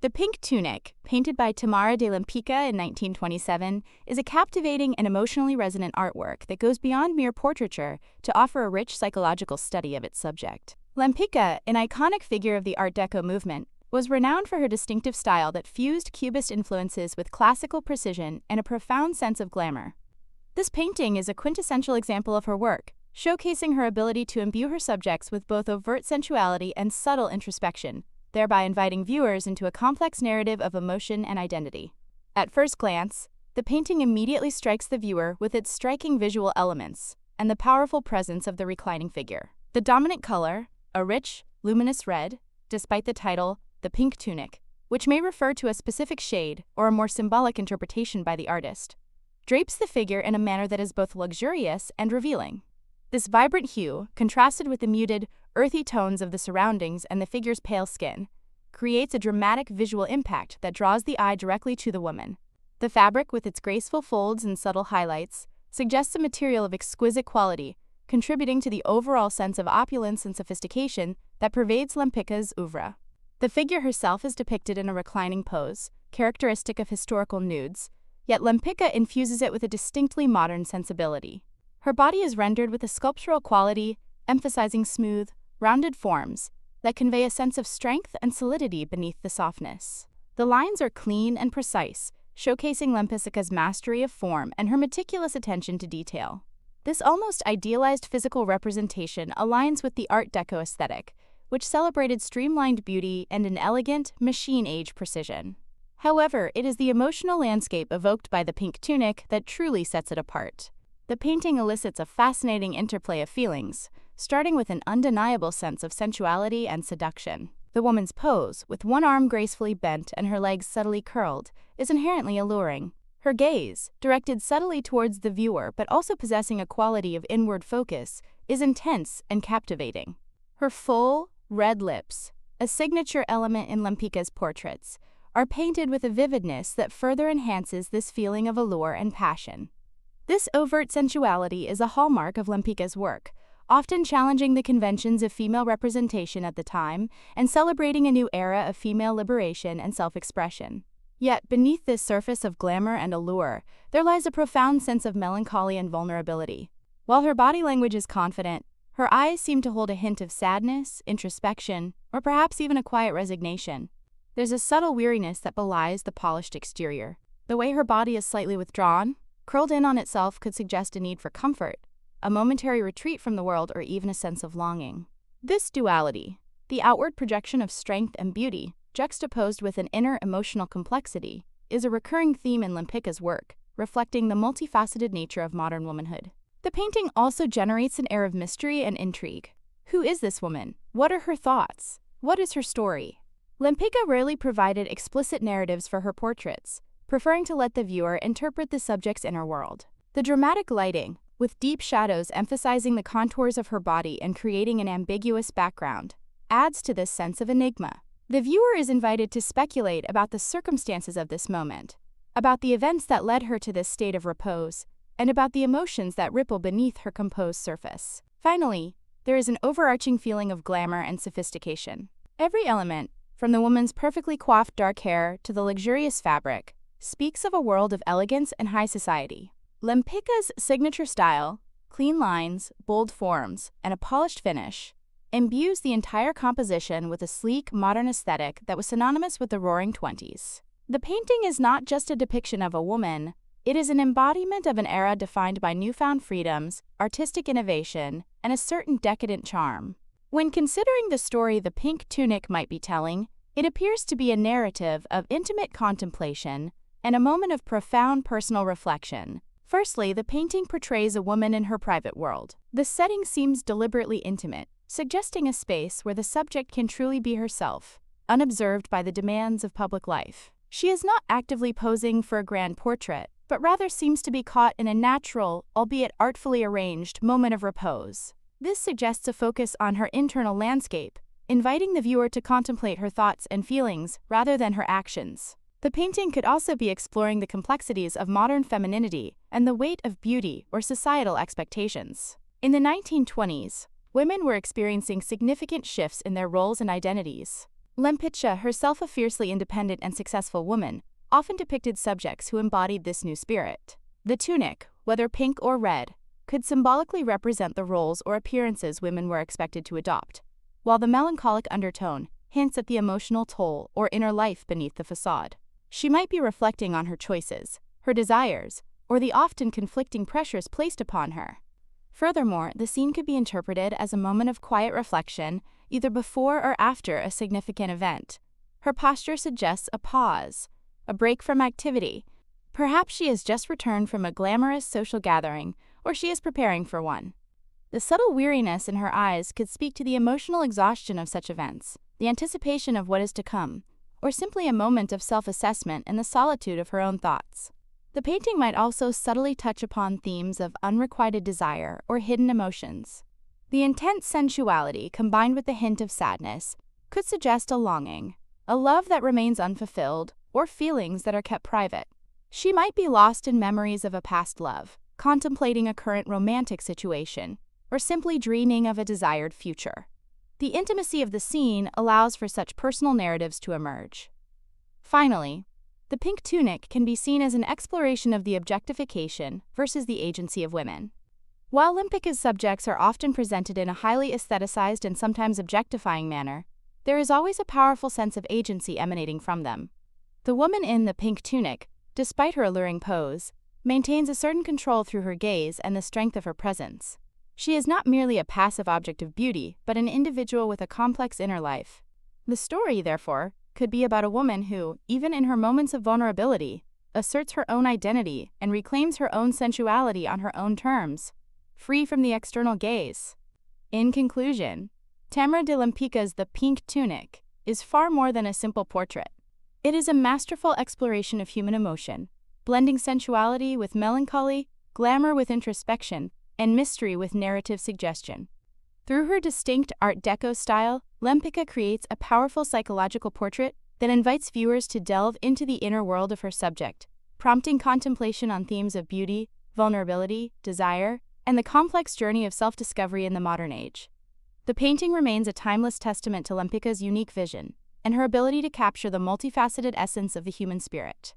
The Pink Tunic, painted by Tamara de Lempicka in 1927, is a captivating and emotionally resonant artwork that goes beyond mere portraiture to offer a rich psychological study of its subject. Lempicka, an iconic figure of the Art Deco movement, was renowned for her distinctive style that fused Cubist influences with classical precision and a profound sense of glamour. This painting is a quintessential example of her work, showcasing her ability to imbue her subjects with both overt sensuality and subtle introspection, thereby inviting viewers into a complex narrative of emotion and identity. At first glance, the painting immediately strikes the viewer with its striking visual elements and the powerful presence of the reclining figure. The dominant color, a rich, luminous red, despite the title, The Pink Tunic, which may refer to a specific shade or a more symbolic interpretation by the artist, drapes the figure in a manner that is both luxurious and revealing. This vibrant hue, contrasted with the muted, earthy tones of the surroundings and the figure's pale skin, creates a dramatic visual impact that draws the eye directly to the woman. The fabric, with its graceful folds and subtle highlights, suggests a material of exquisite quality, contributing to the overall sense of opulence and sophistication that pervades Lempicka's oeuvre. The figure herself is depicted in a reclining pose, characteristic of historical nudes, yet Lempicka infuses it with a distinctly modern sensibility. Her body is rendered with a sculptural quality, emphasizing smooth, rounded forms that convey a sense of strength and solidity beneath the softness. The lines are clean and precise, showcasing Lempicka's mastery of form and her meticulous attention to detail. This almost idealized physical representation aligns with the Art Deco aesthetic, which celebrated streamlined beauty and an elegant, machine-age precision. However, it is the emotional landscape evoked by the Pink Tunic that truly sets it apart. The painting elicits a fascinating interplay of feelings, starting with an undeniable sense of sensuality and seduction. The woman's pose, with one arm gracefully bent and her legs subtly curled, is inherently alluring. Her gaze, directed subtly towards the viewer but also possessing a quality of inward focus, is intense and captivating. Her full, red lips, a signature element in Lempicka's portraits, are painted with a vividness that further enhances this feeling of allure and passion. This overt sensuality is a hallmark of Lempicka's work, often challenging the conventions of female representation at the time and celebrating a new era of female liberation and self-expression. Yet, beneath this surface of glamour and allure, there lies a profound sense of melancholy and vulnerability. While her body language is confident, her eyes seem to hold a hint of sadness, introspection, or perhaps even a quiet resignation. There's a subtle weariness that belies the polished exterior. The way her body is slightly withdrawn, curled in on itself, could suggest a need for comfort, a momentary retreat from the world, or even a sense of longing. This duality, the outward projection of strength and beauty, juxtaposed with an inner emotional complexity, is a recurring theme in Lempicka's work, reflecting the multifaceted nature of modern womanhood. The painting also generates an air of mystery and intrigue. Who is this woman? What are her thoughts? What is her story? Lempicka rarely provided explicit narratives for her portraits, preferring to let the viewer interpret the subject's inner world. The dramatic lighting, with deep shadows emphasizing the contours of her body and creating an ambiguous background, adds to this sense of enigma. The viewer is invited to speculate about the circumstances of this moment, about the events that led her to this state of repose, and about the emotions that ripple beneath her composed surface. Finally, there is an overarching feeling of glamour and sophistication. Every element, from the woman's perfectly coiffed dark hair to the luxurious fabric, speaks of a world of elegance and high society. Lempicka's signature style, clean lines, bold forms, and a polished finish, imbues the entire composition with a sleek, modern aesthetic that was synonymous with the Roaring Twenties. The painting is not just a depiction of a woman, it is an embodiment of an era defined by newfound freedoms, artistic innovation, and a certain decadent charm. When considering the story the Pink Tunic might be telling, it appears to be a narrative of intimate contemplation and a moment of profound personal reflection. Firstly, the painting portrays a woman in her private world. The setting seems deliberately intimate, suggesting a space where the subject can truly be herself, unobserved by the demands of public life. She is not actively posing for a grand portrait, but rather seems to be caught in a natural, albeit artfully arranged, moment of repose. This suggests a focus on her internal landscape, inviting the viewer to contemplate her thoughts and feelings rather than her actions. The painting could also be exploring the complexities of modern femininity and the weight of beauty or societal expectations. In the 1920s, women were experiencing significant shifts in their roles and identities. Lempicka, herself a fiercely independent and successful woman, often depicted subjects who embodied this new spirit. The tunic, whether pink or red, could symbolically represent the roles or appearances women were expected to adopt, while the melancholic undertone hints at the emotional toll or inner life beneath the facade. She might be reflecting on her choices, her desires, or the often conflicting pressures placed upon her. Furthermore, the scene could be interpreted as a moment of quiet reflection, either before or after a significant event. Her posture suggests a pause, a break from activity. Perhaps she has just returned from a glamorous social gathering, or she is preparing for one. The subtle weariness in her eyes could speak to the emotional exhaustion of such events, the anticipation of what is to come, or simply a moment of self-assessment in the solitude of her own thoughts. The painting might also subtly touch upon themes of unrequited desire or hidden emotions. The intense sensuality, combined with the hint of sadness, could suggest a longing, a love that remains unfulfilled, or feelings that are kept private. She might be lost in memories of a past love, contemplating a current romantic situation, or simply dreaming of a desired future. The intimacy of the scene allows for such personal narratives to emerge. Finally, the pink tunic can be seen as an exploration of the objectification versus the agency of women. While Lempicka's subjects are often presented in a highly aestheticized and sometimes objectifying manner, there is always a powerful sense of agency emanating from them. The woman in the pink tunic, despite her alluring pose, maintains a certain control through her gaze and the strength of her presence. She is not merely a passive object of beauty, but an individual with a complex inner life. The story, therefore, could be about a woman who, even in her moments of vulnerability, asserts her own identity and reclaims her own sensuality on her own terms, free from the external gaze. In conclusion, Tamara de Lempicka's The Pink Tunic is far more than a simple portrait. It is a masterful exploration of human emotion, blending sensuality with melancholy, glamour with introspection, and mystery with narrative suggestion. Through her distinct Art Deco style, Lempicka creates a powerful psychological portrait that invites viewers to delve into the inner world of her subject, prompting contemplation on themes of beauty, vulnerability, desire, and the complex journey of self-discovery in the modern age. The painting remains a timeless testament to Lempicka's unique vision and her ability to capture the multifaceted essence of the human spirit.